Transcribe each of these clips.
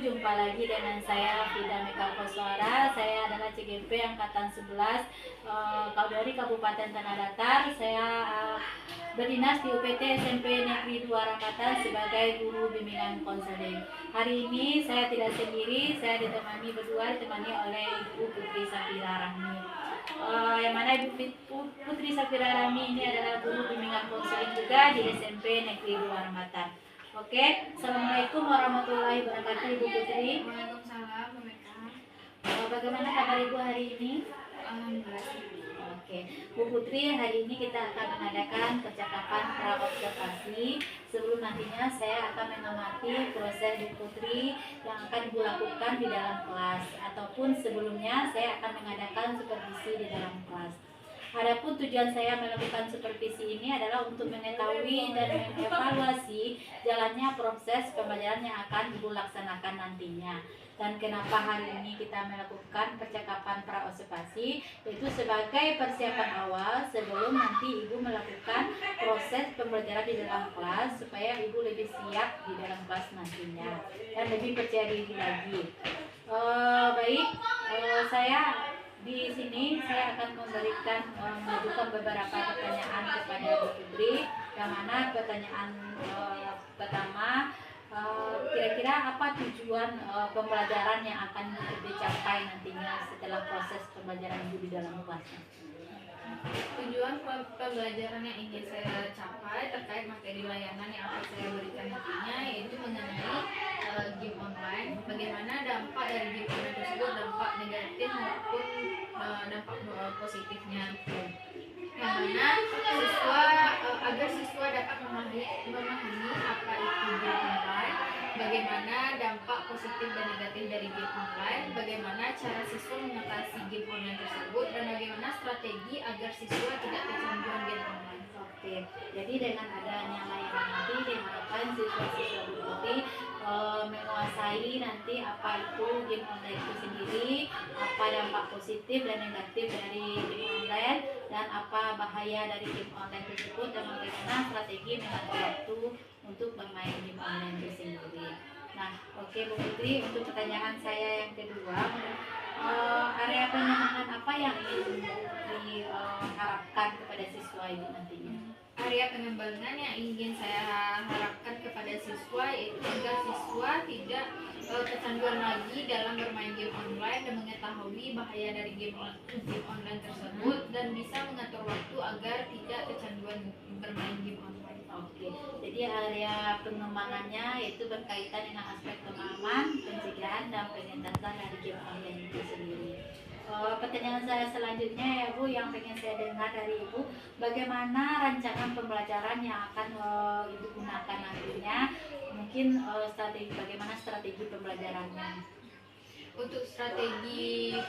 jumpa lagi dengan saya Fida Meka Koswara. Saya adalah CGP Angkatan 11 dari Kabupaten Tanah Datar. Saya berdinas di UPT SMP Negeri 2 Rambatan sebagai guru bimbingan konseling. Hari ini saya tidak sendiri, saya ditemani oleh Ibu Putri Safira Rahmi. Yang mana Ibu Putri Safira Rahmi ini adalah guru bimbingan konseling juga di SMP Negeri 2 Rambatan. Oke, Assalamualaikum warahmatullahi wabarakatuh, Ibu Putri. Waalaikumsalam, mereka. Bagaimana kabar Ibu hari ini? Alhamdulillah. Oke, Bu Putri, hari ini kita akan mengadakan percakapan pra-observasi. Sebelum nantinya saya akan mengamati proses Bu Putri yang akan Ibu lakukan di dalam kelas, ataupun sebelumnya saya akan mengadakan supervisi di dalam kelas. Adapun tujuan saya melakukan supervisi ini adalah untuk mengetahui dan mengevaluasi jalannya proses pembelajaran yang akan Ibu laksanakan nantinya. Dan kenapa hari ini kita melakukan percakapan pra-observasi, yaitu sebagai persiapan awal sebelum nanti Ibu melakukan proses pembelajaran di dalam kelas, supaya Ibu lebih siap di dalam kelas nantinya dan lebih percaya diri lagi. Saya di sini saya akan mengajukan beberapa pertanyaan kepada Bu Putri, yang mana pertanyaan pertama, kira-kira apa tujuan pembelajaran yang akan dicapai nantinya setelah proses pembelajaran Ibu di dalam kelasnya? Tujuan pembelajaran yang ingin saya capai terkait materi layanan yang akan saya berikan nantinya, yaitu mengenai game online. Bagaimana dampak dari game online tersebut, dampak negatif maupun dampak positifnya. Yang mana agar siswa dapat memahami apa itu game online, bagaimana dampak positif dan negatif dari game online, bagaimana cara siswa mengatasi game online tersebut, dan bagaimana strategi agar siswa tidak kecanduan game online. Oke, jadi dengan adanya layanan nanti diharapkan siswa-siswa Bu Putri menguasai nanti apa itu game online itu sendiri, apa dampak positif dan negatif dari game online, dan apa bahaya dari game online tersebut, dan bagaimana strategi mengatur waktu untuk bermain game online itu sendiri. Nah, oke Bu Putri, untuk pertanyaan saya yang kedua, area pengembangan apa yang ingin diharapkan kepada siswa ini nantinya? Area pengembangan yang ingin saya harapkan kepada siswa yaitu agar siswa tidak kecanduan lagi dalam bermain game online dan mengetahui bahaya dari game online tersebut, dan bisa mengatur waktu agar tidak kecanduan bermain game online. Oke, jadi area pengembangannya yaitu berkaitan dengan aspek pemahaman, pencegahan, dan pengentasan dari game online itu sendiri. Pertanyaan saya selanjutnya ya Bu, yang pengen saya dengar dari Ibu, bagaimana rancangan pembelajaran yang akan Ibu gunakan nantinya? Mungkin bagaimana strategi pembelajarannya? Untuk strategi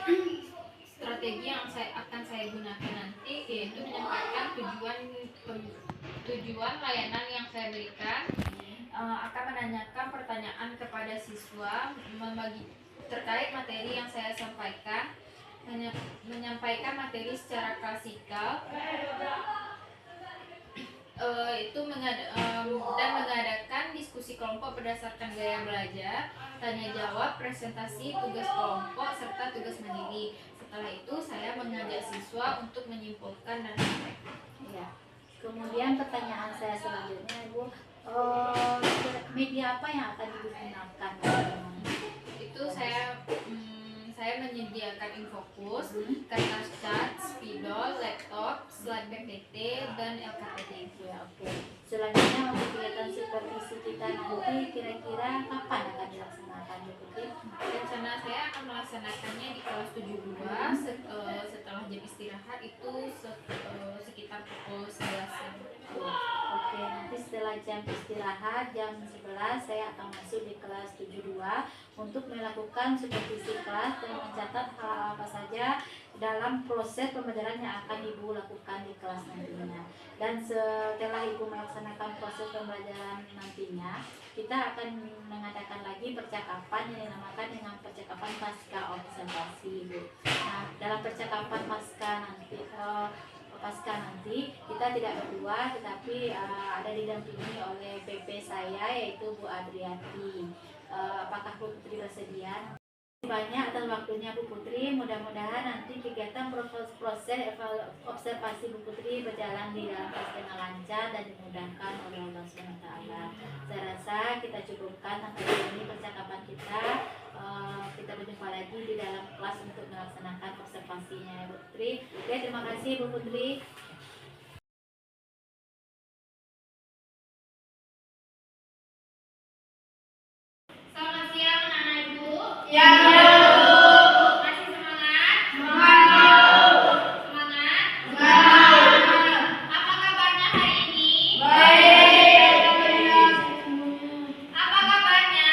yang akan saya gunakan nanti, yaitu menyampaikan tujuan layanan yang saya berikan, akan menanyakan pertanyaan kepada siswa terkait materi yang saya sampaikan, menyampaikan materi secara klasikal, dan mengadakan diskusi kelompok berdasarkan gaya belajar, tanya jawab, presentasi, tugas kelompok, serta tugas mandiri. Setelah itu saya mengajak siswa untuk menyimpulkan dan praktek. Ya. Kemudian pertanyaan saya selanjutnya Ibu, media apa yang akan digunakan? Itu saya menyediakan Infocus, kertas cat, spidol, laptop, slide PPT, dan LKPD. Ya, oke. Selanjutnya untuk kegiatan supervisi kita nanti kira-kira kapan akan dilaksanakan Bu Putri? Rencana saya akan melaksanakannya di kelas 72 setelah jam istirahat itu sekitar pukul 11. Oke, nanti setelah jam istirahat jam 11 saya akan masuk di kelas 72 untuk melakukan supervisi kelas dan mencatat hal apa saja dalam proses pembelajaran yang akan Ibu lakukan di kelas nantinya. Dan setelah Ibu melaksanakan proses pembelajaran nantinya, kita akan mengadakan lagi percakapan yang dinamakan dengan percakapan pasca observasi Ibu. Nah, dalam percakapan pasca nanti kita tidak berdua, tetapi ada didampingi oleh PP saya yaitu Bu Adriati. apakah Bu Putri bersedia? Banyak atas waktunya Bu Putri. Mudah-mudahan nanti kegiatan proses observasi Bu Putri berjalan di dalam kelas dengan lancar dan dimudahkan oleh Allah SWT. Saya rasa kita cukupkan sampai sini percakapan kita. Kita berjumpa lagi di dalam kelas untuk melaksanakan observasinya Bu Putri. Oke, terima kasih Bu Putri. Selamat siang anak-anak ibu. Ya. Masih semangat? Semangat? Apa kabarnya hari ini? Apa kabarnya?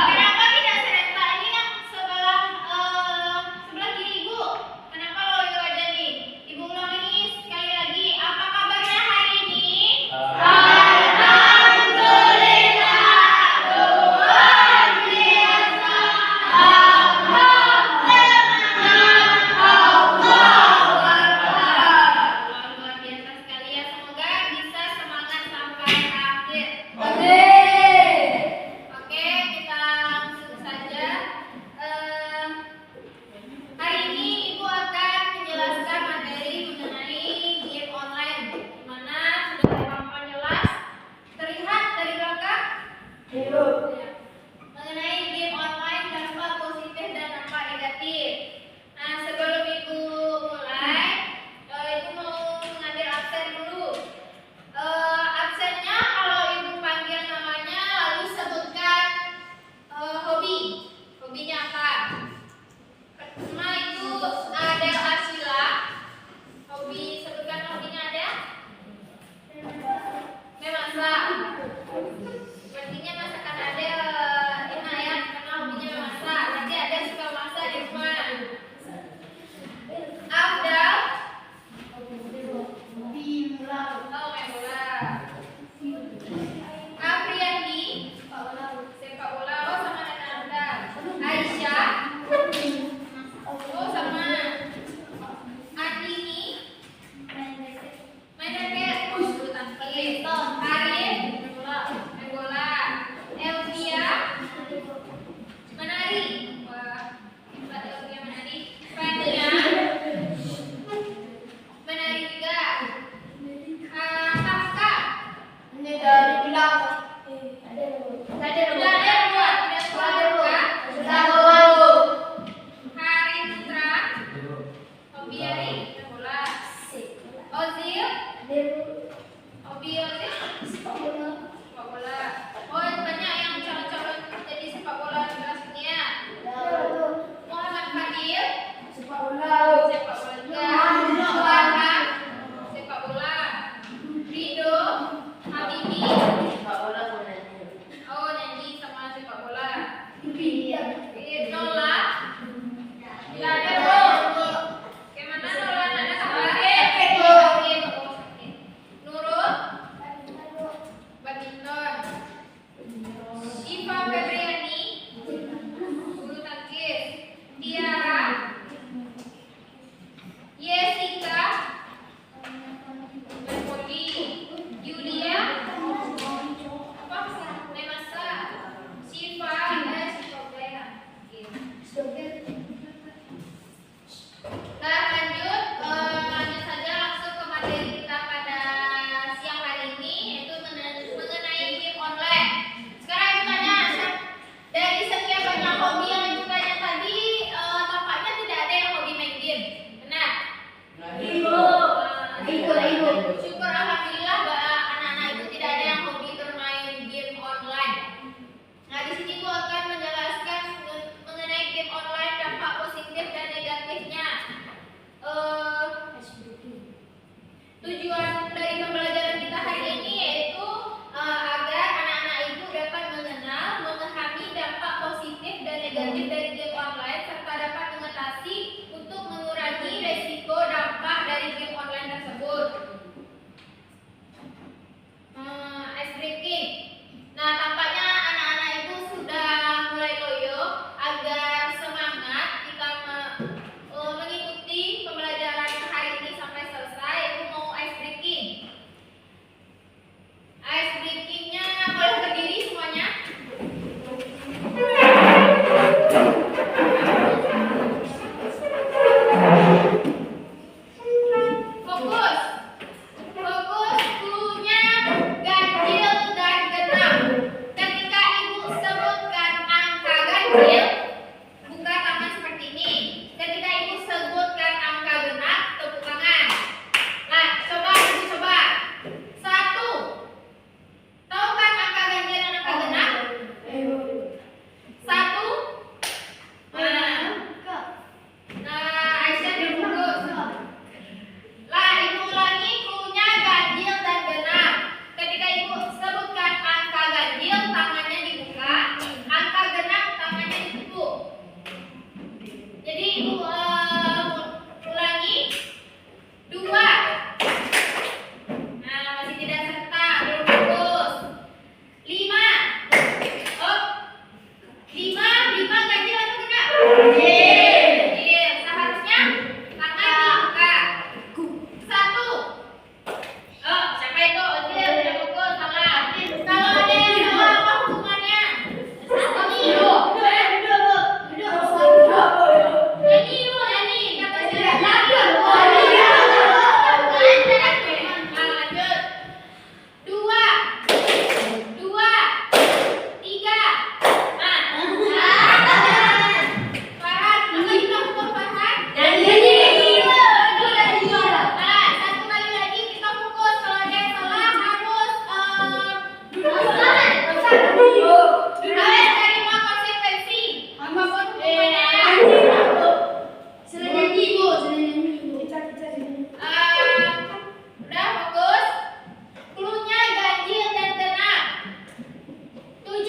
Kenapa tidak serentak? Ini yang sebelah kiri ibu. Kenapa loyo aja nih? Ibu ulang lagi sekali lagi. Apa kabarnya hari ini? Luar biasa sekali ya. Semoga bisa semangat sampai akhir. Oke, kita langsung saja. Hari ini Ibu akan menjelaskan materi mengenai game online, di mana sudah terpampang jelas terlihat dari belakang mengenai game online dampak positif dan dampak negatif. Nah, sebelum Ibu mulai, Ibu mau mengambil absen dulu. Absennya kalau Ibu panggil namanya lalu sebutkan hobinya apa. Pertama itu Adel Arsila. Sebutkan hobinya ada? Memasak. Sepertinya masakan Adel enak ya, karena hobinya memasak. Berarti Adel suka masak di rumah. Afdal. Oh, main bola. Afriandi. Sepak bola. Oh, sama dengan Afdal. Aisyah. Oh, sama. Andini. Main raket. Bulu tangkis. Arif. Main bola. Elvia. Menari. Wah, hebat Elvia menari. Fania. Menari juga. Kafka. Hari Putra. Hobi Ari. Main bola. Ozil. Hobi Ozil. Sepak bola. Oh, banyak yang calon-calon jadi sepak bola di kelas ini ya. Muhammad Fadil. Sepak bola juga. Farhan. Sepak bola. Rido. Habibi. Oh, nyanyi sama sepak bola. Nola. Tidak ada bro. Gimana Nola? Ada sakit? Nurul. Badminton. Iva Febriani. Bulu tangkis. Tiara. Jessica. Main voli. Yulia. Apa? Main masak. Siva. Nah, lanjut saja langsung ke materi kita pada siang hari ini, yaitu mengenai game online. Sekarang Ibu tanya, dari sekian banyak hobi yang Ibu tanya tadi, tampaknya tidak ada yang hobi main game. Benar? Syukur alhamdulillah bahwa anak-anak Ibu tidak ada yang hobi bermain game online. Nah, di sini Ibu akan menjelaskan mengenai game online, dampak positif dan negatifnya. Tujuan dari pembelajaran kita hari ini yaitu agar anak-anak Ibu dapat mengenal, memahami dampak positif dan negatif dari game online serta dapat mengatasi untuk mengurangi resiko dampak dari game online tersebut. Ice breaking. Nah, tampaknya anak-anak Ibu sudah mulai loyo agar semangat kita mengikuti pembelajaran hari ini sampai selesai. Ibu mau ice breaking. ganjil, buka tangan seperti ini. Ketika ibu sebutkan angka genap, tepuk tangan. Nah, coba ibu coba. 1. Tahu kan angka ganjil dan angka genap? 1. Nah, Aisyah difokus. Lah, ibu ulangi klunya ganjil dan genap. Ketika ibu sebutkan angka ganjil, tangannya dibuka. Angka genap, tangannya ditutup. Jadi ibu ulangi 2. Nah, masih tidak serta, belum fokus. 5. Oh, 5 ganjil atau genap? Ganjil. Seharusnya tangan dibuka. 1. Oh, siapa itu? Odil, tidak fokus, salah. Kalau ada yang salah, apa hukumannya? Nyanyi, kata siapa? Lanjut. 2. 3. Farhan, apa kita pukul Farhan? Nah, satu kali lagi kita pukul. Kalau ada yang salah harus terima konsekuensi. Apapun hukumannya. Udah fokus. Klunya ganjil dan genap. 7.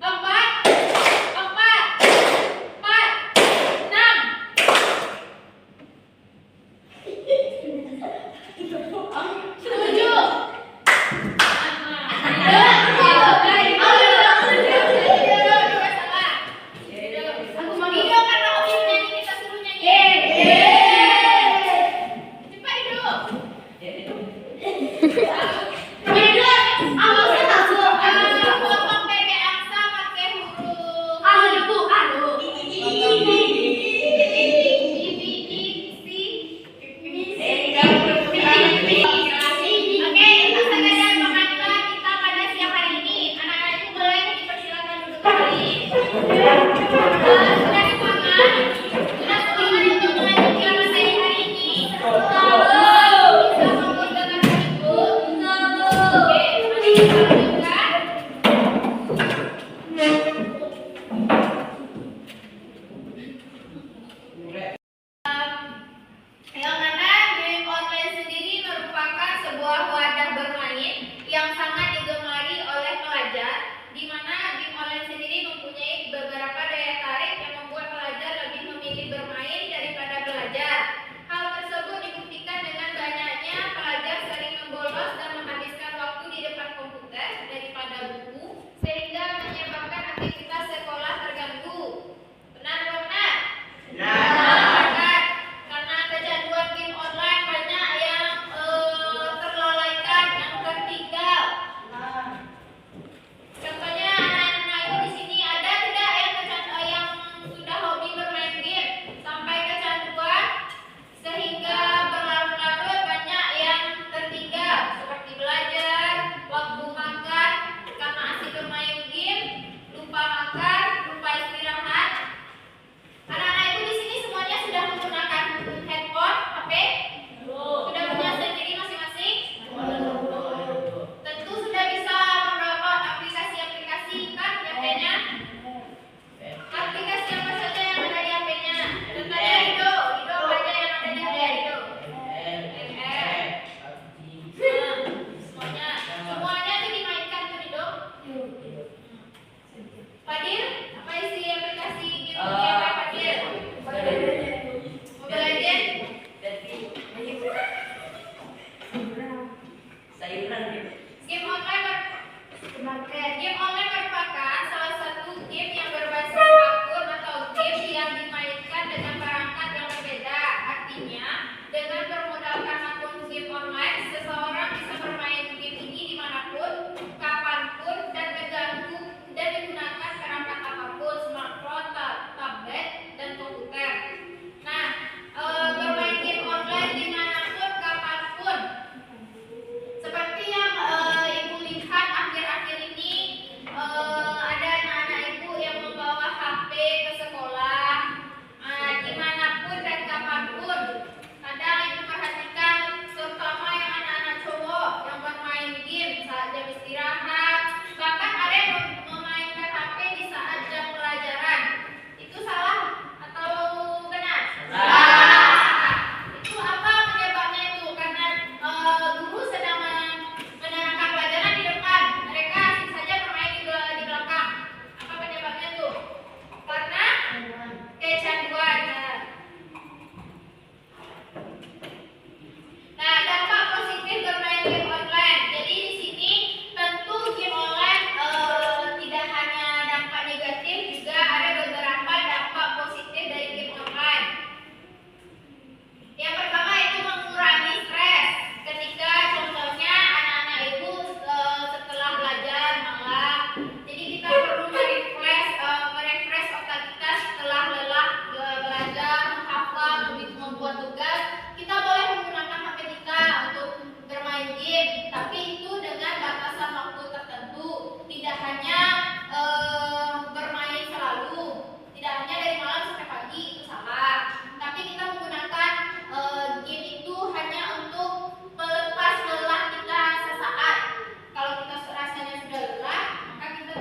4. 1.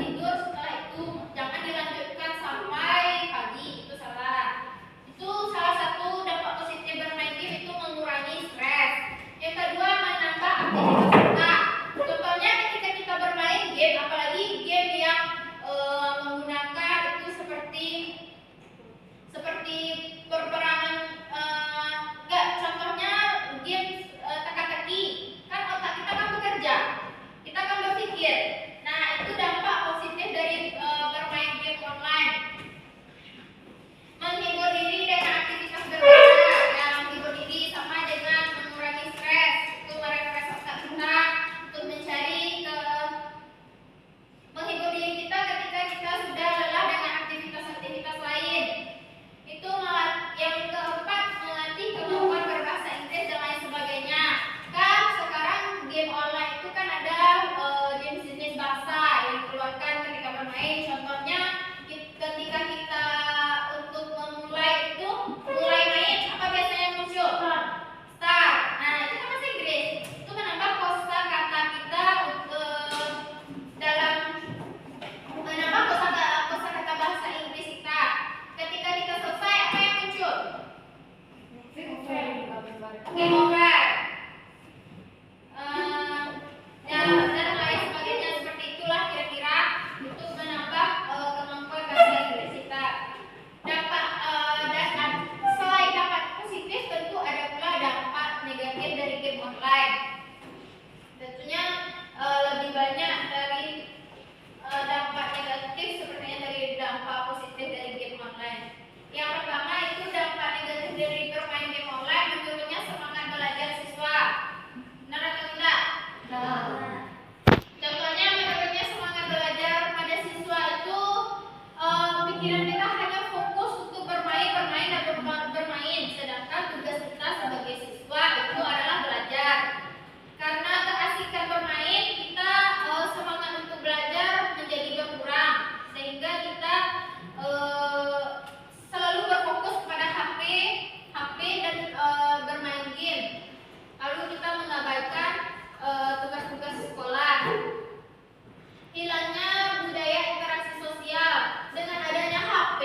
tidur, setelah itu jangan dilanjutkan sampai pagi, itu salah. Itu salah satu dampak positif bermain game, itu mengurangi stres. Yang kedua, menambah aktivitas kita. Contohnya ketika kita bermain game, apalagi game yang menggunakan itu seperti perperangan, enggak, contohnya game teka-teki, kan otak kita kan bekerja, kita kan berpikir. Nah, itu dampak positif dari bermain game online. Menghibur diri dengan aktivitas berbeda, yang menghibur diri sama dengan mengurangi stres, itu merefresh otak kita untuk mencari menghibur diri kita ketika kita sudah lelah dengan aktivitas-aktivitas lain. Itu yang keempat, melatih kemampuan berbahasa Inggris dan lain sebagainya. Kan sekarang game online itu kan ada jenis-jenis bahasa yang dikeluarkan ketika bermain. Contohnya ketika kita untuk memulai itu mulai main, apa biasanya muncul? Start. Nah, itu kan bahasa Inggris. Itu menambah kosakata kita dalam menambah kosakata bahasa Inggris kita. Ketika kita selesai, apa yang muncul? Game over. Dan lain sebagainya, seperti itulah kira-kira untuk menambah kemampuan bahasa Inggris kita. Dan selain dampak positif, tentu ada pula dampak negatif dari game online. Tentunya lebih banyak dari dampak negatif sepertinya dari dampak positif dari game online. Yang pertama itu dampak negatif dari bermain game online, menurunnya semangat belajar siswa. Benar atau tidak? Contohnya, menurunnya semangat belajar pada siswa itu pikiran kita hanya fokus untuk bermain dan bermain, sedangkan tugas kita sebagai siswa itu adalah belajar. Karena keasikan bermain, kita semangat untuk belajar menjadi berkurang, sehingga kita selalu berfokus kepada HP dan bermain game. Lalu kita mengabaikan tugas-tugas sekolah. Hilangnya budaya interaksi sosial. Dengan adanya HP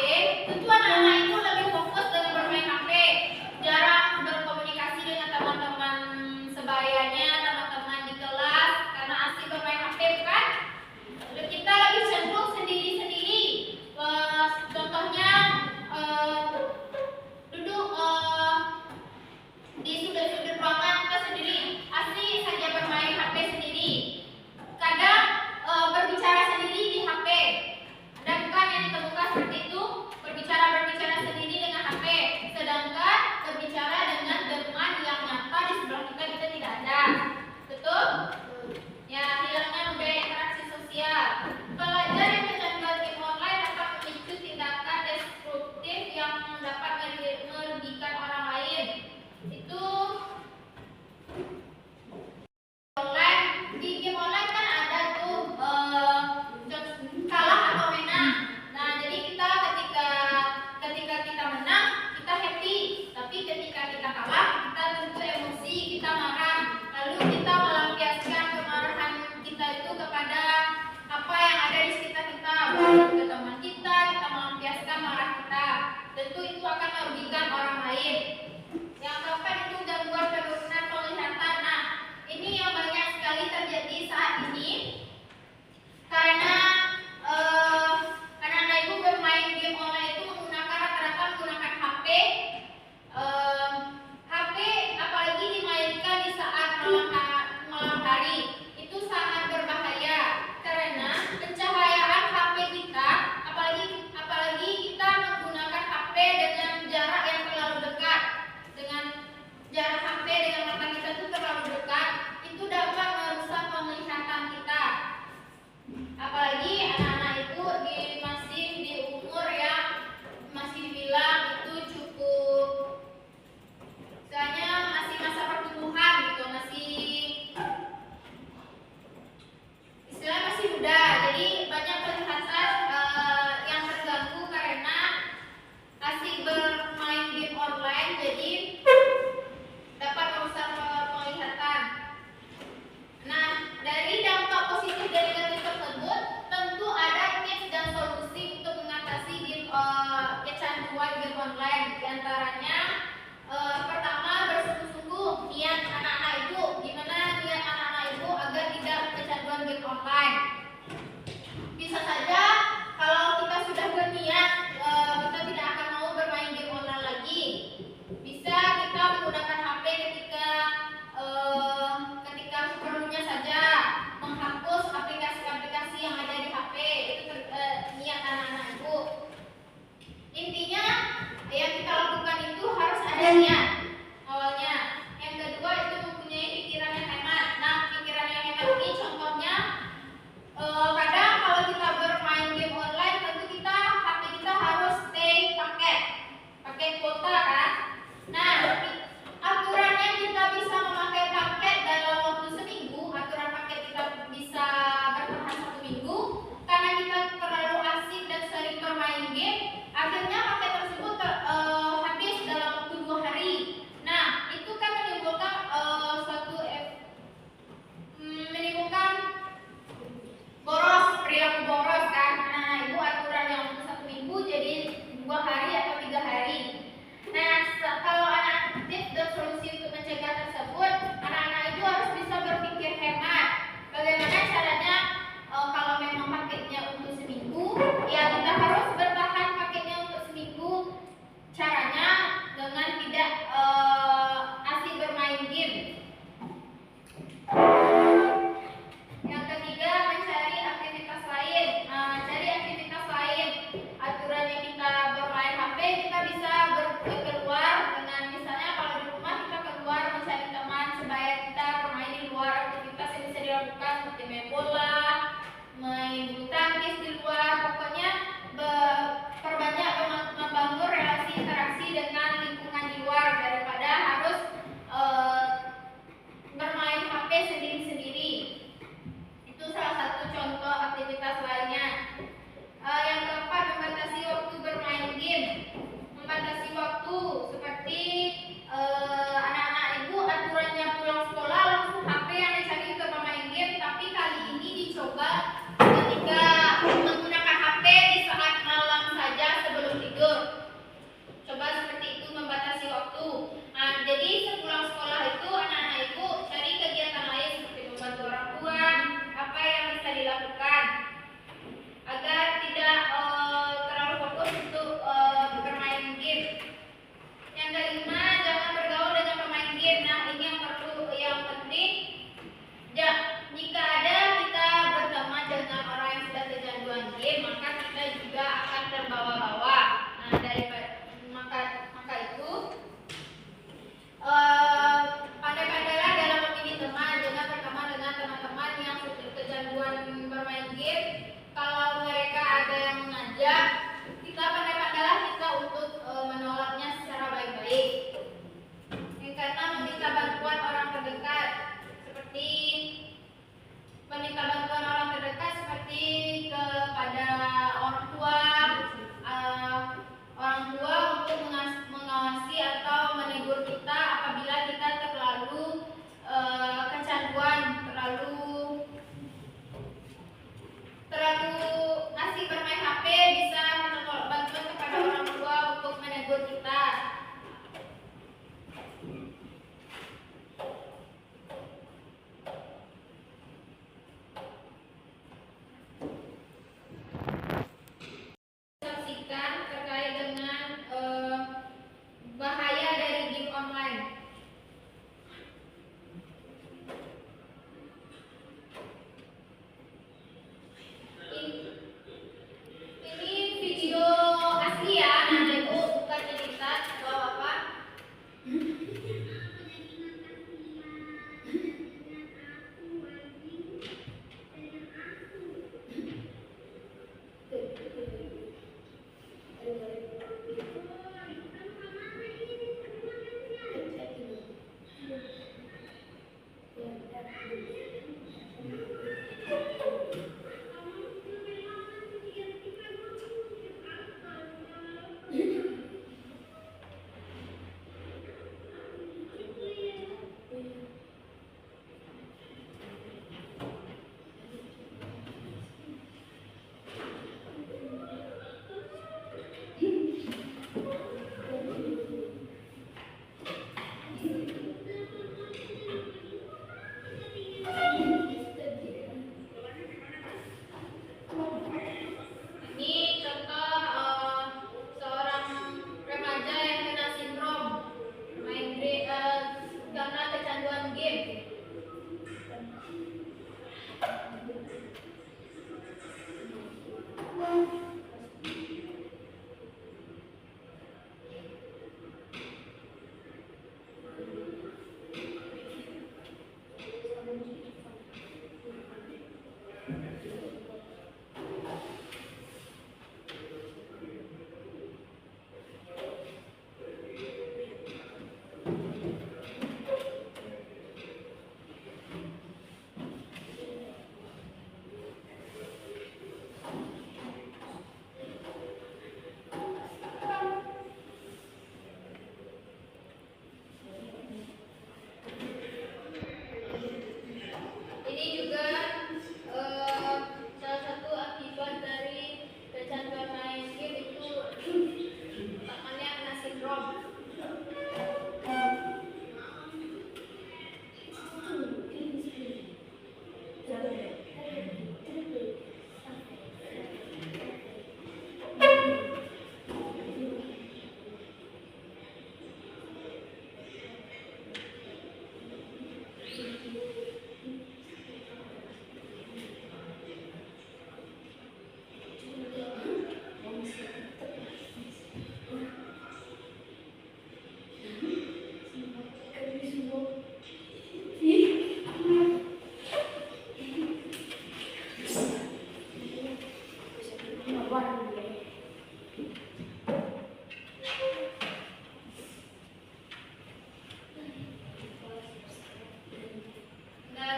Nah,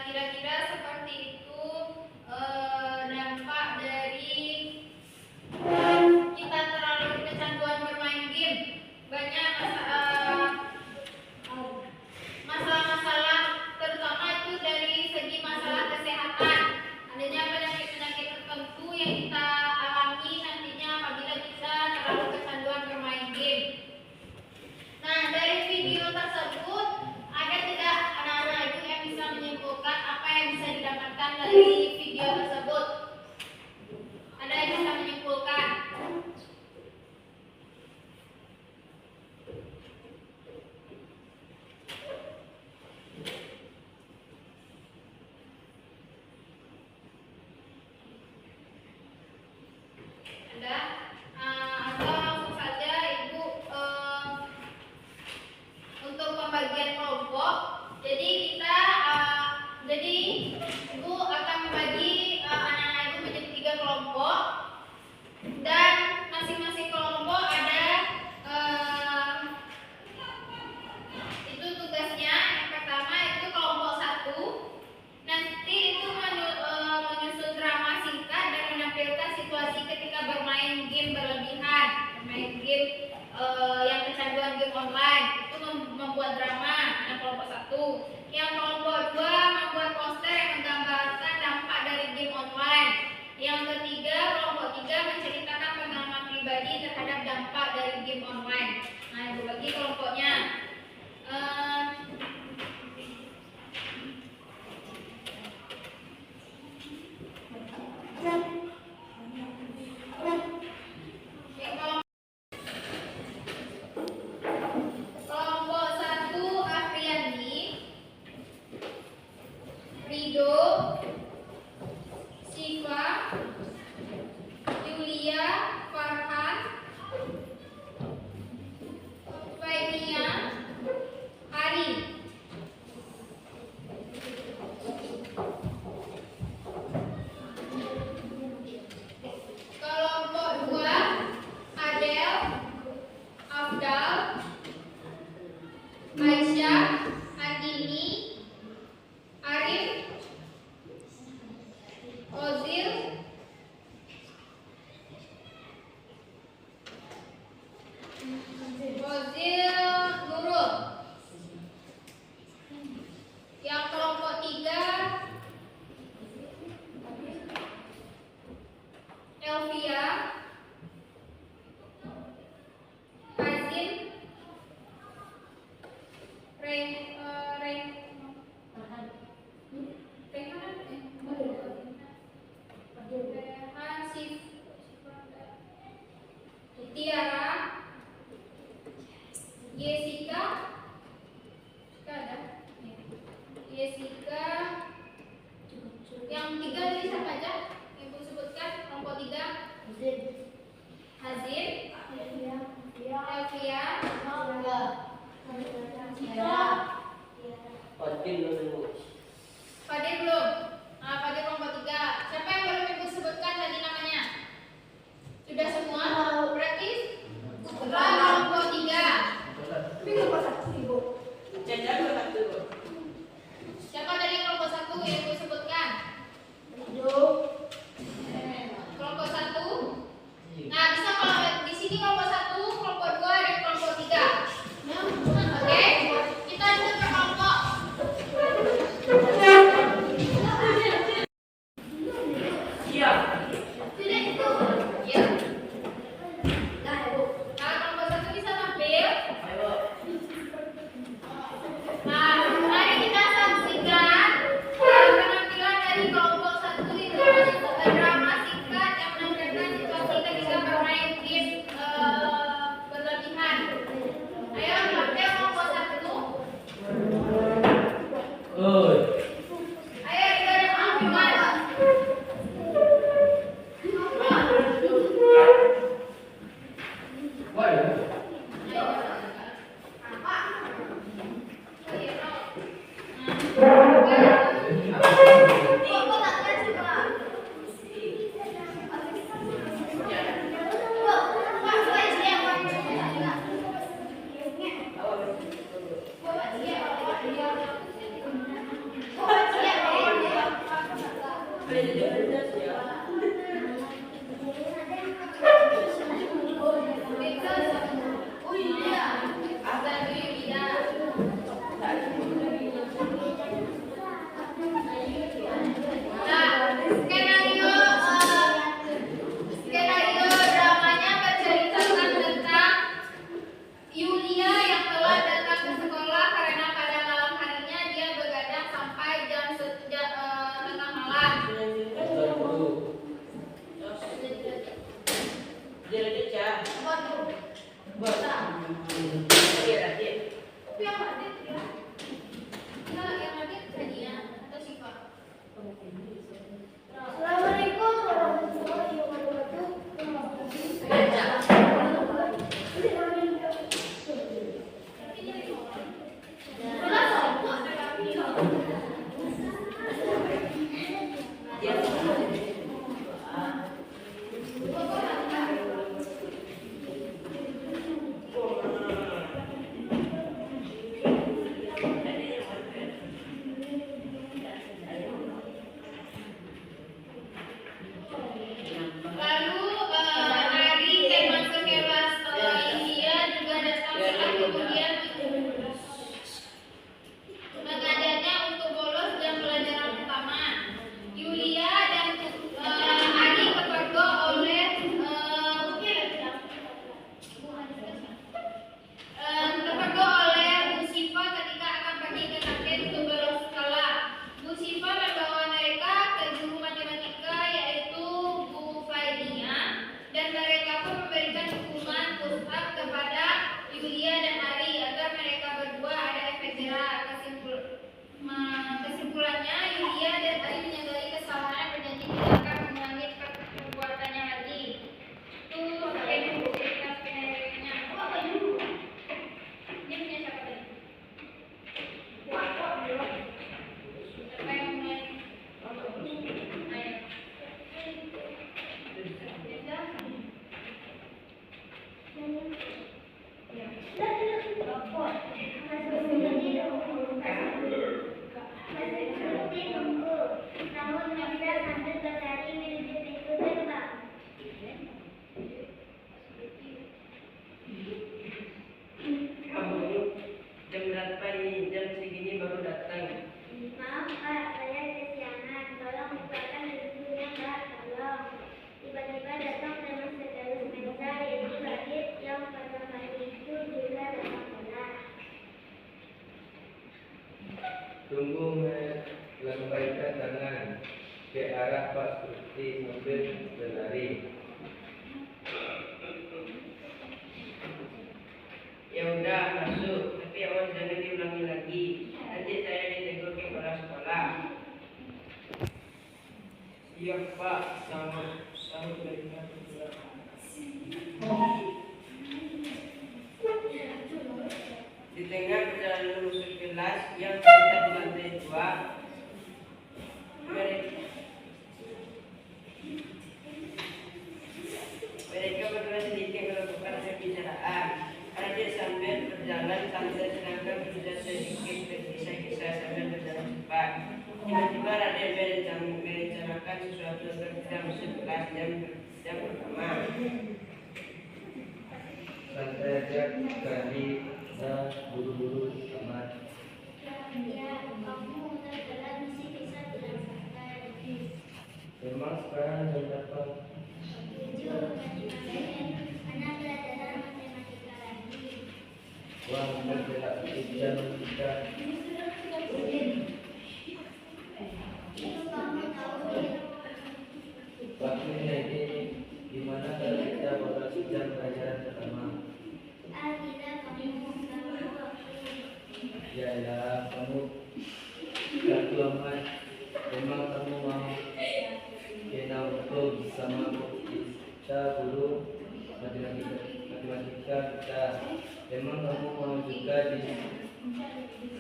kira-kira seperti itu dampak dari kita terlalu kecanduan bermain game. Banyak masalah-masalah, terutama itu dari segi masalah kesehatan. Adanya penyakit-penyakit tertentu yang kita alami nantinya apabila kita terlalu kecanduan bermain game. Nah, dari video tersebut ada tidak anak-anak ibu yang bisa menyimpulkan apa yang bisa didapatkan dari video tersebut? Ada yang bisa menyimpulkan? Ada? Atau langsung saja ibu untuk pembagian kelompok. Jadi ibu akan membagi anak-anak ibu menjadi 3 kelompok, dan masing-masing kelompok ada itu tugasnya. Yang pertama itu kelompok 1 nanti itu menyusun drama singkat dan menampilkan situasi ketika bermain game berlebihan, bermain game yang kecanduan game online, itu membuat drama. Yang kelompok 1. Yang kelompok 2 membuat poster yang menggambarkan dampak dari game online. Yang ketiga, kelompok 3 menceritakan pengalaman pribadi terhadap dampak dari game online. Nah, ibu bagi kelompoknya. Kelompok 1 Afriani, Rido, Siva, Yulia, Farhan, Fainia, Ari. Kelompok 2 Adel, Afdal, Aisyah, Andini, Arif, Ozil, Nurul. Yang kelompok 3 Elvia, Hazim, Tiara, Jessica, yang 3 tadi siapa aja? Yang ibu sebutkan kelompok 3. Hazim, Elvia, Fadil belum? Fadil kelompok 3. Siapa yang belum ibu sebutkan tadi namanya? Sudah semua? Berarti Putra kelompok 3. Siapa tadi kelompok 1 yang ibu sebutkan? Kelompok 1. Nah, bisa kalau di sini kelompok 1, kelompok 2, dan kelompok 3. Oke? Kita Yang hadir Sania atau Siva? Assalamualaikum warahmatullahi wabarakatuh. Lalu Ari termasuk kelas India juga datang setelah kemudian mengajaknya untuk bolos dan pelajaran pertama. Yulia dan Ari kepergok oleh Bu Siva ketika akan pergi ke kantin untuk bolos sekolah. Bu Siva membawa mereka ke guru matematika yaitu Bu Fainia, dan mereka pun memberikan hukuman push-up kepada Yulia dan Ari agar mereka berdua ada efek jerah. Kesimpulannya, Yulia dan Ari menyadari kesalahan dan berjanji tidak akan mengulangi perbuatannya lagi. Itu cerita skenario-nya. Ini punya siapa tadi? Siapa yang mulai? Ayo. Namun Nabila sambil berlari menuju pintu gerbang. Kamu jam berapa ini? Jam segini baru datang. Maaf Pak, saya kesiangan. Tolong bukakan pintunya Pak, tolong. Tiba-tiba datang teman sekelas Mensa yaitu Radit yang pada hari itu juga datang pula. Tunggu melambaikan tangan ke arah Pak seperti mobil berlari. Ya udah masuk, tapi awas jangan diulangi lagi. Nanti saya ditegur kepala sekolah. Iya Pak, sahut berikan kepada. Di tengah perjalanan menuju kelas yang terletak di lantai 2, mereka berdua sedikit melakukan pembicaraan. Radit sambil berjalan santai sedangkan Firza sedikit tergesa-gesa sambil berjalan cepat. Tiba-tiba Radit merencanakan sesuatu agar tidak masuk kelas jam pertama. Santai aja kali dan buru-buru amat. Ya, kamu udah jalan masih bisa bilang santai. Memang sekarang jam berapa? 7 anak pelajaran matematika lagi. Wah, berbeda jam kita. Itu kamu tahu ya? Waktu ini gimana kalau kita bolos jam pelajaran pertama? Gila kamu tahu waktu. Yalah, kamu kartu amat. Memang kamu mau kena untuk sama kita guru matematika kita. Memang kamu mau juga di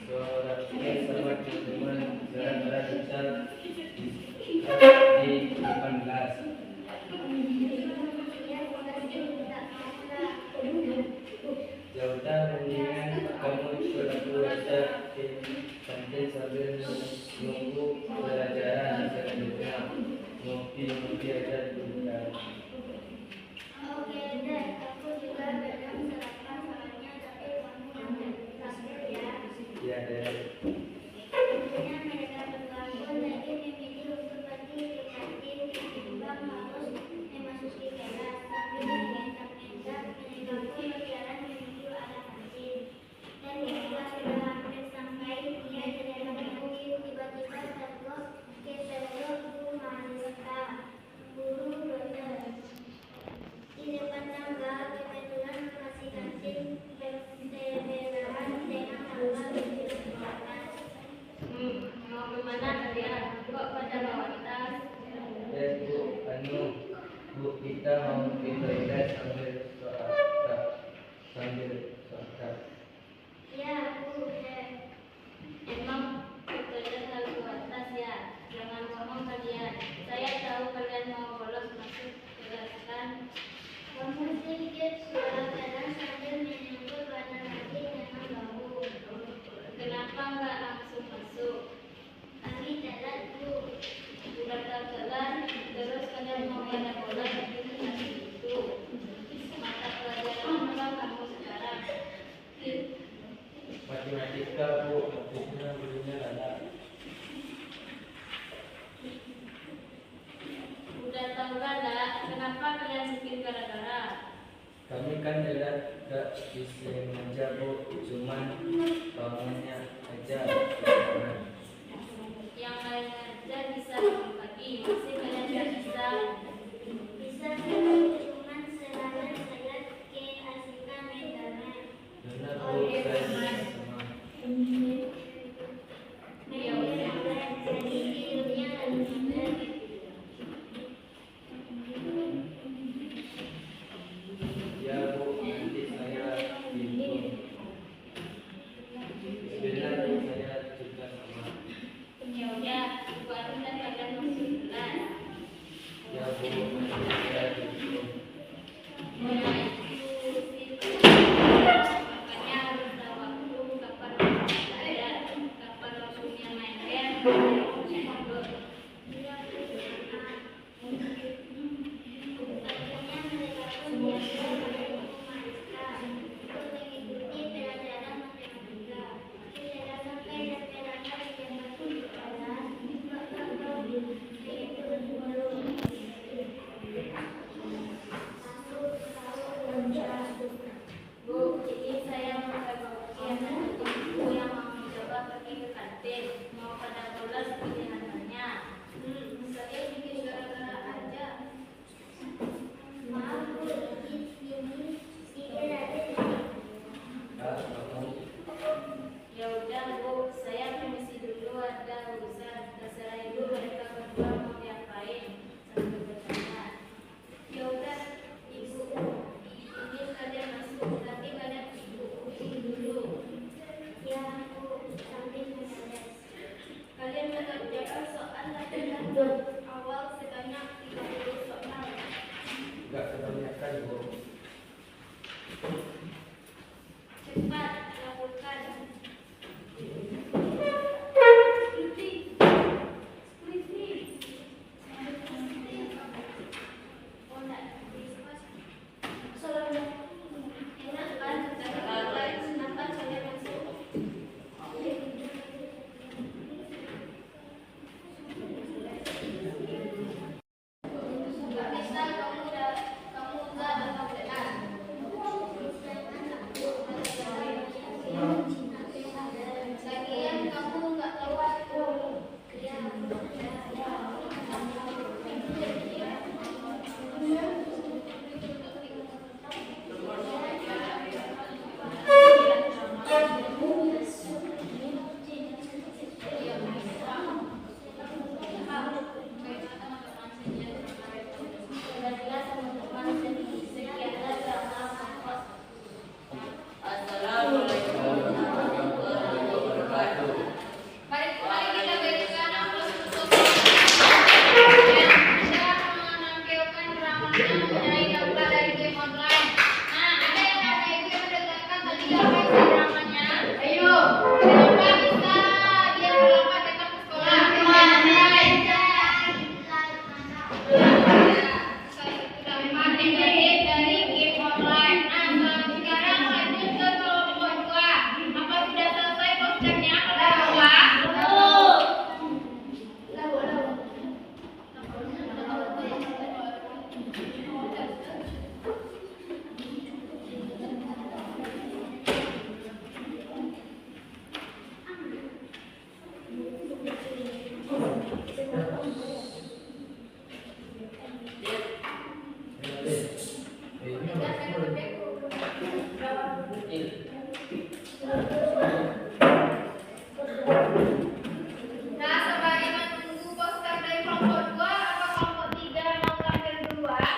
sorakin sama teman gara-gara kita di depan kelas. Ya, makasih minta maaf lah. Ya udah, mendingan kamu ikut aku aja ke kantin sambil nunggu pelajaran selanjutnya. Ngopi aja dulu kan. Oke deh, aku juga belum sarapan soalnya tapi kamu yang terakhir ya. Ya deh. Akhirnya mereka berdua pun lagi memilih untuk pergi ke kantin ketimbang ngomong pintar-pintar sambil sholat. Ya, Bu. Emang kalian harus ke atas ya, jangan ngomong kalian. Saya tahu kalian mau bolos masuk kelaskan. Kamu sedikit suara keras sambil menyambut warna lagi dengan bambu. Kenapa nggak langsung masuk? Kami telat, Bu. Udah telat, terus kalian mau pada bolos begini itu. Mata pelajaran apa kamu sekarang? Matematika Bu, matematika gurunya ada. Udah tahu nggak? Kenapa kalian bikin gara-gara? Kami kan tidak bisa mengajar Bu, cuman bangunnya aja. Yang lain aja bisa pagi, masih kalian nggak bisa. Bisa Bu, cuman selalu saya keasikan internet. Benar Bu, saya sama. Jadi tidurnya lebih benar. Ya Bu, nanti saya bingung. Benar Bu, saya juga sama. Ya udah, buat dan kalian masuk kelas. Ya Bu, nanti saya bingung. Makanya harus tahu waktu kapan belajar, kapan waktunya main game. Akhirnya mereka pun biasa pada buku Mariska untuk mengikuti pelajaran matematika. Tidak sampai rata-rata di jam 1 di kelas, saya turun dulu. Bu, ini saya mau coba ujian dan ibu yang mau mencoba pergi ke kantin, mau pada bolos pilihannya. Saya bikin gara-gara aja. Maaf Bu, ini tidak ada. Kamu Ya udah Bu, saya permisi dulu, ada urusan. Terserah ibu mereka berdua mau diapain sambil bertanya. Ya udah ibu, ini kalian masuk, nanti kalian ibu dulu. Ya Bu, sambil beres. Kalian mengerjakan soal latihan awal sebanyak 30 soal. nggak kebanyakan Bu. Cepat lakukan. Lagian kamu nggak tahu waktu. Assalamualaikum warahmatullahi wabarakatuh. Mari kita berikan aplaus untuk yang bisa menampilkan dramanya mengenai dampak dari game online. Nah, ada yang ada itu yang mendengarkan tadi apa isi dramanya? Ayo, kenapa bisa dia berlomba datang ke sekolah? Dampak negatif dari game online. Nah, sekarang lanjut ke kelompok 2. Apa sudah selesai posternya? Nah, sembari menunggu poster dari kelompok 2, apa kelompok 3 mau tampil duluan?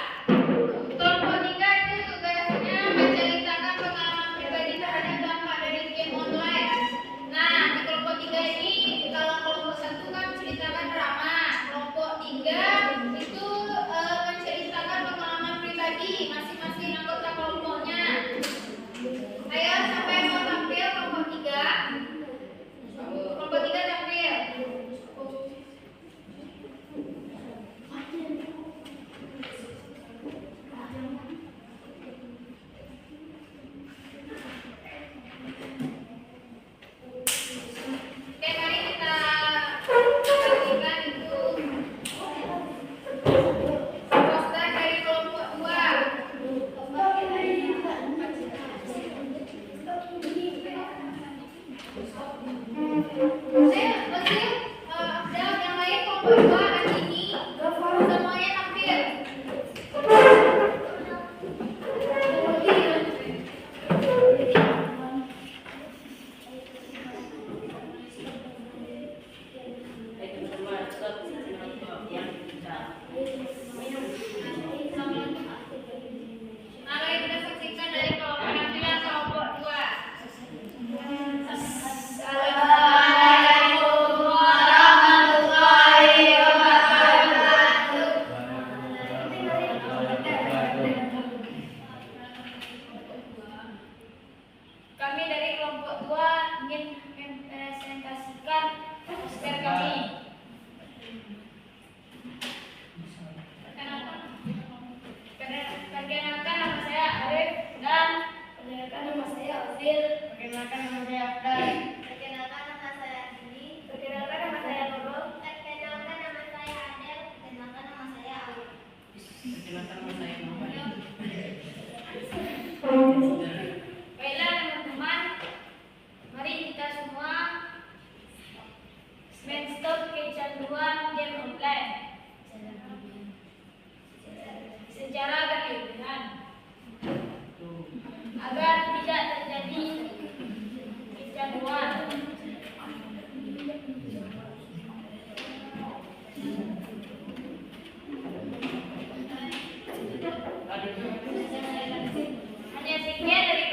Fadil. Perkenalkan nama saya Afdan. Perkenalkan nama saya Andini. Perkenalkan nama saya Nurul. Perkenalkan nama saya Adel. Perkenalkan nama saya Ayu. Perkenalkan nama saya Muhammad. Baiklah teman-teman, mari kita semua stop kecanduan game online secara berlebihan agar tidak terjadi kecanduan. Hanya sekian dari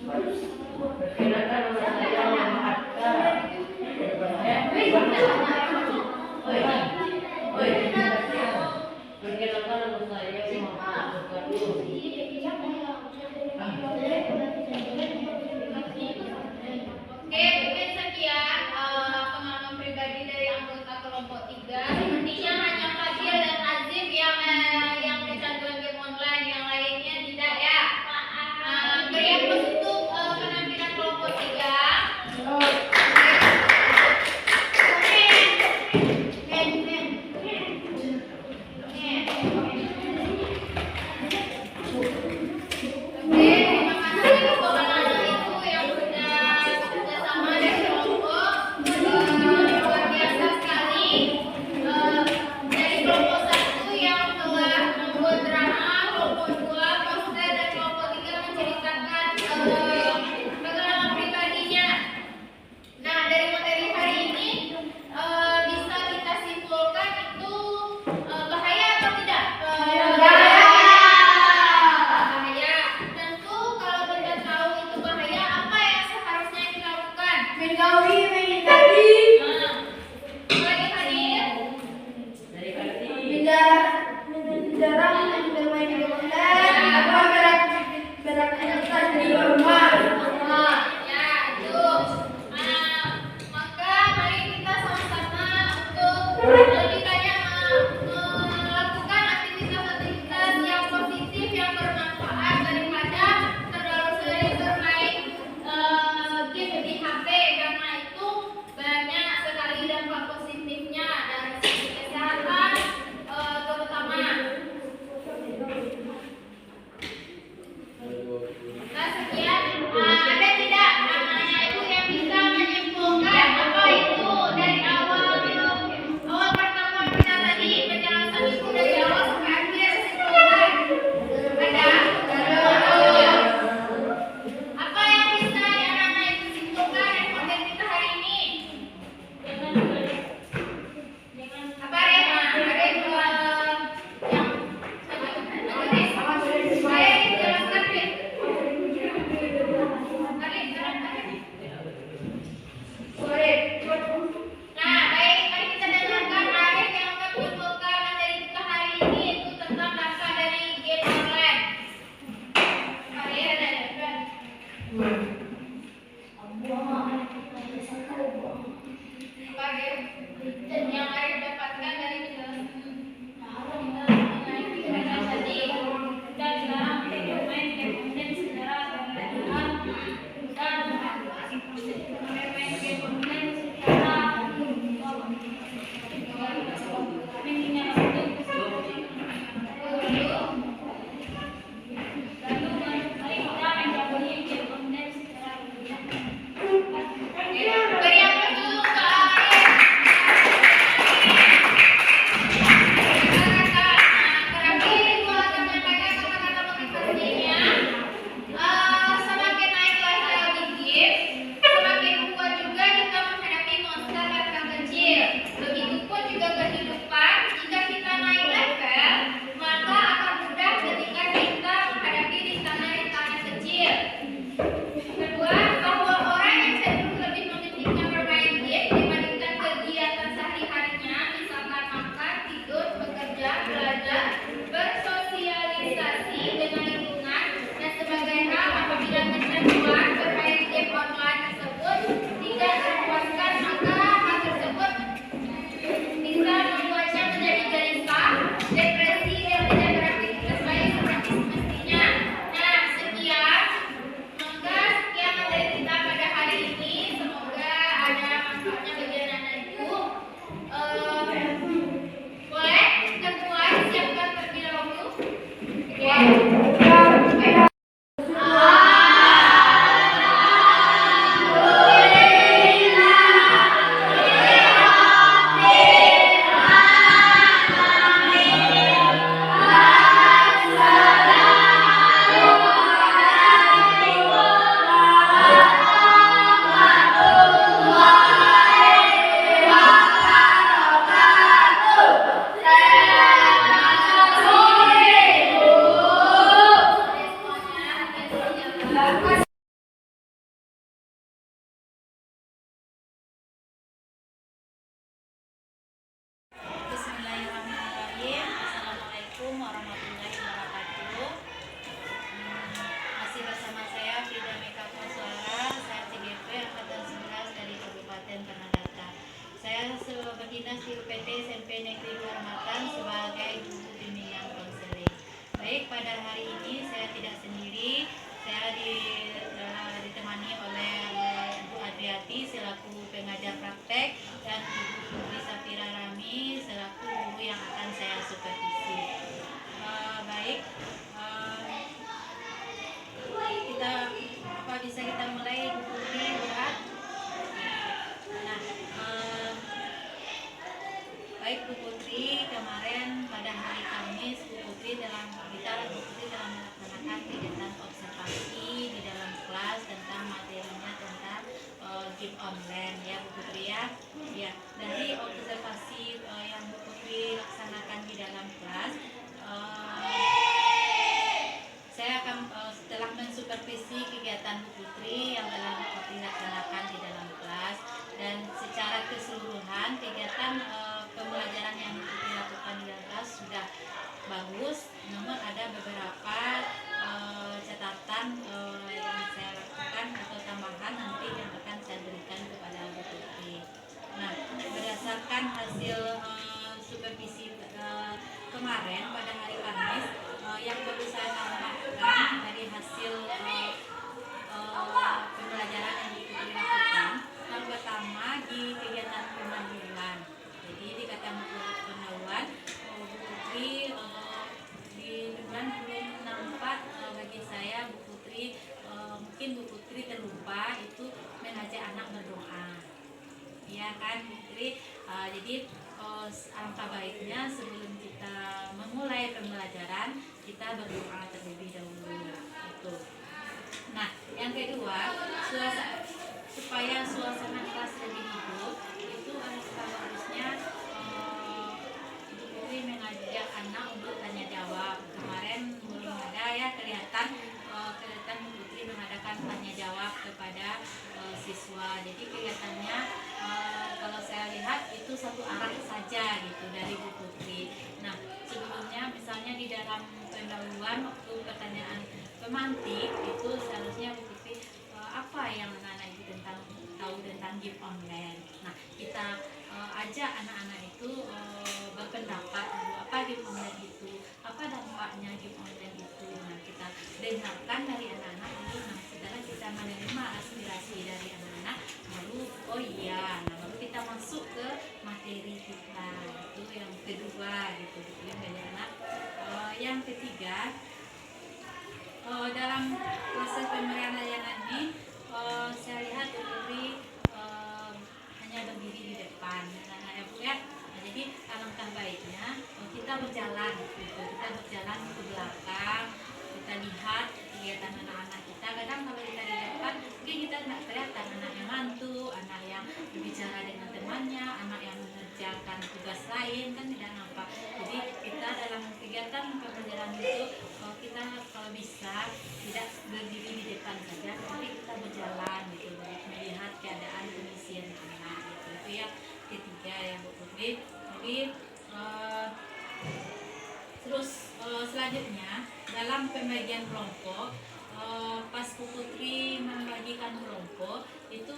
Perkirakan nama saya Muhammad Hatta. Perkenalkan nama saya Muhammad Abdul. Oke, mungkin sekian pengalaman pribadi dari anggota kelompok 3. Sepertinya hanya Fadil dan Azif yang kecanduan game online, yang lainnya tidak ya. Beri aplaus untuk penampilan kelompok 3. Oke, terima kasih untuk anak-anak itu yang sudah kerjasama dari kelompok. Luar biasa sekali. Dari kelompok 1 yang telah membuat drama, kelompok 2 poster, dan kelompok 3 menceritakan pengalaman pribadinya. Nah, dari materi hari ini bisa kita simpulkan itu bahaya atau tidak? Bahaya. Tentu kalau kita tahu itu bahaya, apa yang seharusnya kita lakukan? Menjauhi. Apalagi Fadil? Dari hati. Jarang bermain di online atau beraktivitas di rumah. Ya, itu. Maka mari kita sama-sama untuk lebih banyak melakukan aktivitas-aktivitas yang positif, yang bermanfaat daripada terlalu sering bermain game di HP, karena itu banyak sekali dampak positifnya dari segi kesehatan terutama. Nah, sekian. Ada tidak anak-anak itu yang bisa menyimpulkan apa itu dari awal pertemuan kita tadi, penjelasan ibu dari awal sampai akhir kesimpulan? Ada? Apa yang bisa anak-anak itu simpulkan dari konten kita hari ini? Apa Rema? Ada yang saya dijelaskan, Fit. Nah, baik, mari kita dengarkan Arif yang akan menyimpulkan materi kita hari ini, yaitu tentang dampak dari game online. Arif, ada kan? Apa Arif? Yang Arif dapatkan dari penjelasan mengenai pikiran tadi. Dan sekarang kita bermain game online secara berlebihan dan bermain game online secara lalu mari kita menjauhi game online secara Suryati selaku pengajar praktek dan Ibu Putri Safira Rami selaku guru yang akan saya supervisi. Baik, kita bisa kita mulai Bu Putri berat. Nah, baik Bu Putri, kemarin pada hari Kamis Bu Putri telah melaksanakan kegiatan observasi di dalam kelas tentang materinya tentang game online ya Bu Putri ya. Ya, dari observasi yang Bu Putri laksanakan di dalam kelas, saya akan setelah mensupervisi kegiatan Bu Putri yang telah Bu Putri laksanakan di dalam kelas, dan secara keseluruhan kegiatan pembelajaran yang Bu Putri lakukan di dalam kelas sudah bagus, namun ada beberapa catatan yang saya lakukan atau tambahan nanti yang akan saya berikan kepada Bu Putri. Nah, berdasarkan hasil supervisi kemarin pada hari Kamis, yang perlu saya tambahkan dari hasil pembelajaran yang Bu Putri lakukan, yang pertama di kegiatan pendahuluan. Jadi di kegiatan pendahuluan Bu Putri di depan belum nampak bagi saya Bu Putri, mungkin Bu Putri terlupa itu mengajak anak berdoa. Iya kan Bu Putri? Jadi alangkah baiknya sebelum kita memulai pembelajaran kita berdoa terlebih dahulu. Itu. Nah, yang kedua, supaya suasana kelas lebih hidup, itu harusnya Bu Putri mengajak anak untuk tanya jawab. Kemarin belum ada ya kelihatan Bu Putri mengadakan tanya jawab kepada siswa. Jadi kelihatannya kalau saya lihat itu satu arah saja gitu dari Bu Putri. Nah, sebelumnya misalnya di dalam pendahuluan waktu pertanyaan pemantik itu seharusnya Bu Putri apa yang anak-anak itu tahu tentang game online. Nah, kita ajak anak-anak itu berpendapat dulu apa game online itu, apa dampaknya game online itu. Nah, kita dengarkan dari anak-anak dulu. Nah, setelah kita menerima aspirasi dari anak-anak, baru oh iya, nah baru kita masuk ke materi kita. Itu yang kedua gitu yang dari anak. Yang ketiga, dalam proses pemberian layanan ini saya lihat Bu Putri hanya berdiri di depan anak-anak ya Bu ya. Nah, jadi alangkah baiknya kita berjalan gitu. Kita berjalan ke belakang, kita lihat kegiatan anak-anak kita. Kadang kalau kita di depan mungkin kita tidak kelihatan anak yang mantu, anak yang berbicara dengan temannya, anak yang mengerjakan tugas lain kan tidak nampak. Jadi kita dalam kegiatan pembelajaran itu kita kalau bisa tidak berdiri di depan saja, tapi kita berjalan gitu, melihat keadaan kondisi anak gitu. Itu yang ketiga ya Bu Putri. Jadi terus selanjutnya dalam pembagian kelompok, pas Bu Putri membagikan kelompok itu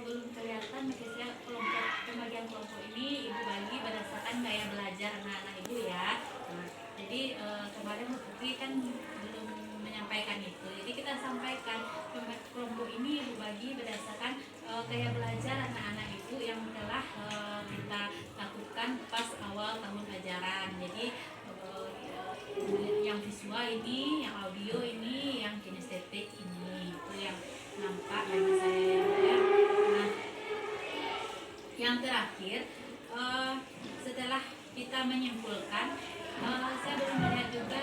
belum kelihatan bagi saya kelompok pembagian kelompok ini Ibu bagi berdasarkan gaya belajar anak-anak Ibu ya. Nah, jadi kemarin Bu Putri kan belum menyampaikan itu. Jadi kita sampaikan kelompok ini Ibu bagi berdasarkan gaya belajar anak-anak Ibu yang telah kita lakukan pas awal tahun ajaran. Jadi yang visual ini, yang audio ini, yang kinestetik ini, itu yang nampak bagi saya ya. Nah, yang terakhir setelah kita menyimpulkan, saya belum melihat juga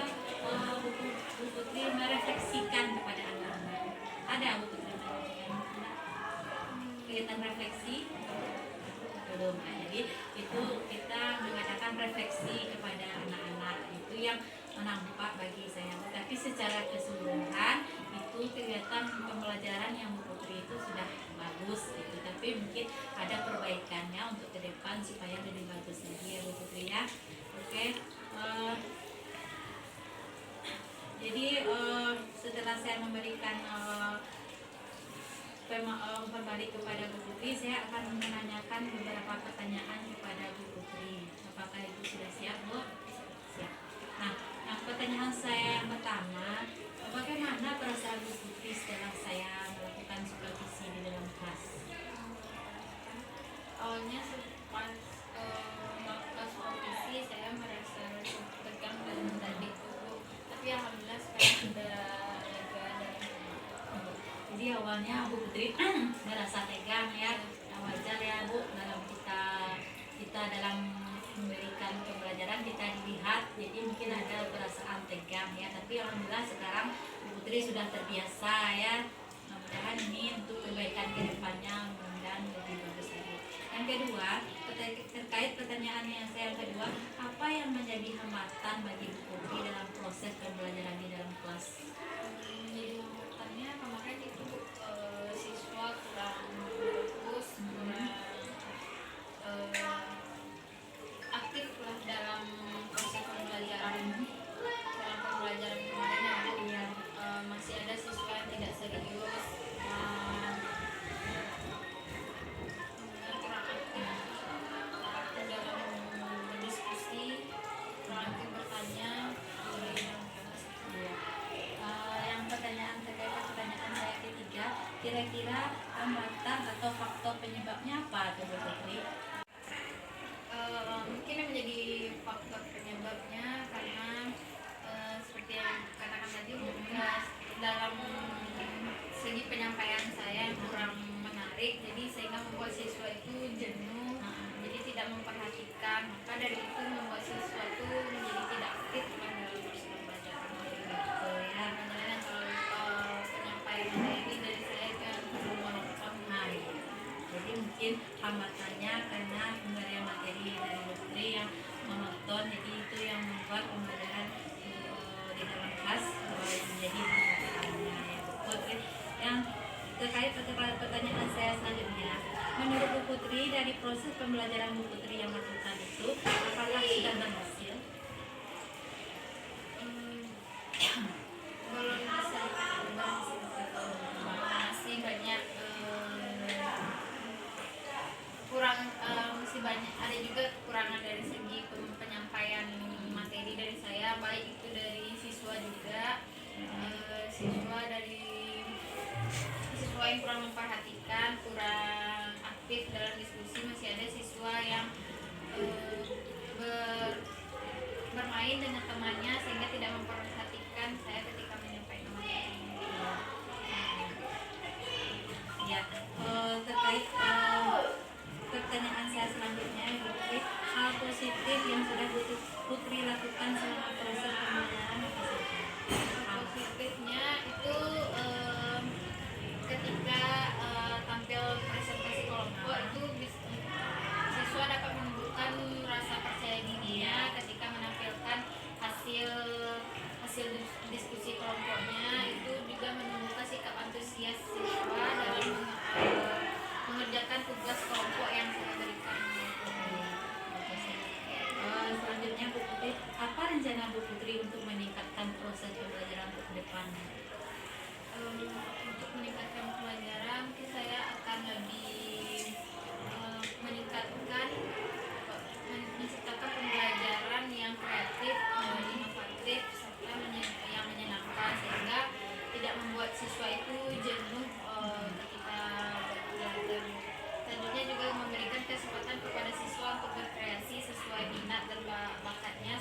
Bu Putri merefleksikan kepada anak-anak. Ada Bu Putri merefleksikan kegiatan refleksi? Belum. Nah, jadi itu kita mengadakan refleksi kepada anak-anak, itu yang nampak bagi saya. Tapi secara keseluruhan itu kegiatan pembelajaran yang Bu Putri itu sudah bagus gitu. Tapi mungkin ada perbaikannya untuk ke depan supaya lebih bagus lagi ya Bu Putri ya. Oke. Jadi setelah saya memberikan umpan balik kepada Bu Putri, saya akan menanyakan beberapa pertanyaan kepada Bu Putri. Apakah Ibu sudah siap, Bu? Siap. Nah, yang pertanyaan saya yang pertama, bagaimana perasaan Bu Putri setelah saya melakukan supervisi di dalam kelas? Jadi awalnya Bu Putri merasa tegang ya, wajar ya Bu, dalam kita dalam memberikan pembelajaran kita dilihat, jadi mungkin ada perasaan tegang ya. Tapi alhamdulillah sekarang Bu Putri sudah terbiasa ya. Mudah-mudahan ini untuk kebaikan kedepannya, mudah-mudahan lebih bagus lagi. Yang kedua, terkait pertanyaan yang saya yang kedua, apa yang menjadi hambatan bagi Bu Putri dalam proses pembelajaran di dalam kelas? Jadi hambatannya kemarin itu siswa kurang fokus, kurang aktif lah dalam proses pembelajaran. Dalam pembelajaran kemarin ya Bu, masih ada siswa yang tidak serius, kemudian kurang aktif dalam berdiskusi, kurang aktif bertanya, Yang pertanyaan terkait pertanyaan saya ketiga, kira-kira hambatan atau faktor penyebabnya apa tuh Bu Putri? mungkin yang menjadi faktor penyebabnya karena seperti yang katakan tadi dalam segi penyampaian saya yang kurang menarik, jadi sehingga membuat siswa itu jenuh, jadi tidak memperhatikan, maka dari itu membuat siswa itu menjadi tidak aktif dalam proses pembelajaran. Makanya kalau penyampaian saya ini dari saya itu yang belum monoton. Jadi mungkin hambatannya karena pemberian materi dari Bu Putri yang monoton, jadi itu yang membuat pembelajaran di dalam kelas menjadi hambatannya ya Bu Putri. Yang terkait pertanyaan saya selanjutnya, menurut Bu Putri dari proses pembelajaran Bu Putri yang lakukan itu apakah sudah berhasil? Belum bisa masih banyak kurang, masih banyak ada juga kekurangan dari segi penyampaian materi dari saya, baik itu dari siswa juga, siswa yang kurang memperhatikan, kurang aktif dalam diskusi, masih ada siswa yang bermain dengan temannya sehingga tidak memperhatikan saya ketika menyampaikan materi. Ya, terkait pertanyaan saya selanjutnya Bu Putri, hal positif yang sudah Bu Putri lakukan selama proses pembelajaran apa saja? Positifnya itu ketika tampil presentasi kelompok itu siswa dapat menumbuhkan rasa percaya dirinya ketika menampilkan hasil diskusi kelompoknya, itu juga menumbuhkan sikap antusias siswa dalam mengerjakan tugas kelompok yang saya berikan. Selanjutnya Bu Putri, apa rencana Bu Putri untuk meningkatkan proses pembelajaran ke depan? Untuk meningkatkan pembelajaran, mungkin saya akan lebih menciptakan pembelajaran yang kreatif, inovatif, serta yang menyenangkan, sehingga tidak membuat siswa itu jenuh ketika belajar. Selanjutnya juga memberikan kesempatan kepada siswa untuk berkreasi sesuai minat dan bakatnya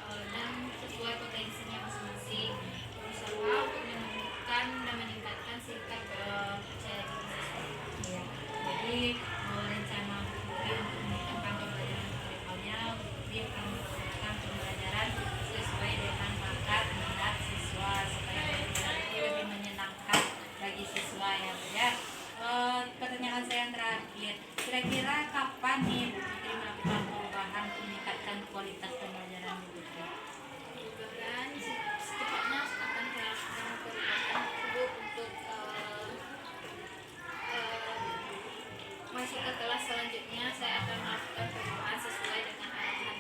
dan sesuai potensinya masing-masing. Berusaha untuk menumbuhkan dan meningkatkan sikap percaya diri siswa. Ya, jadi rencana Bu Putri untuk meningkatkan pembelajaran ke depannya, Bu Putri akan melakukan pembelajaran sesuai dengan bakat minat siswa supaya pembelajaran itu lebih menyenangkan bagi siswa ya Bu ya. Pertanyaan saya yang terakhir, kira-kira kapan nih Bu Putri melakukan perubahan untuk meningkatkan kualitas pembelajaran Bu Putri? Dan secepatnya akan saya lakukan perubahan tersebut untuk masuk ke kelas selanjutnya. Saya akan melakukan perubahan sesuai dengan arahan.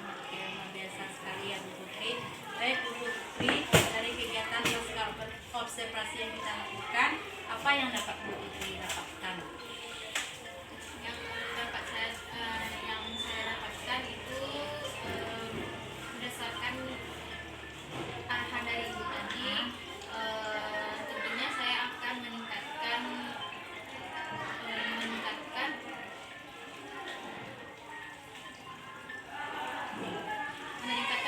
Oke, luar biasa sekali ya Bu Putri. Baik Bu Putri, dari kegiatan pasca observasi yang kita lakukan, apa yang dapat Bu Putri dapatkan? Yang saya dapatkan itu berdasarkan arahan dari ibu tadi, tentunya saya akan meningkatkan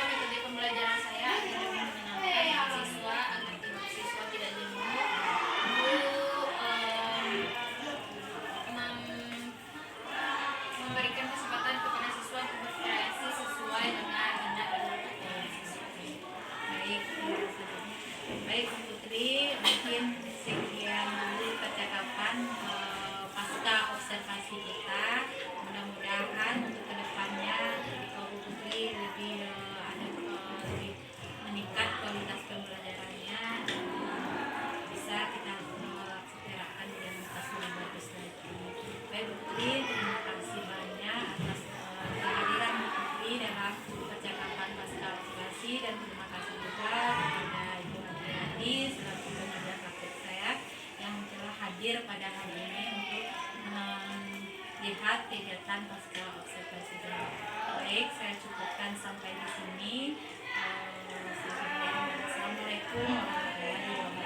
metode pembelajaran saya agar lebih menyenangkan siswa, agar siswa tidak jenuh. hadir pada hari ini untuk melihat kegiatan pasca observasi jarak. Baik, saya cukupkan sampai di sini. Assalamualaikum warahmatullahi wabarakatuh.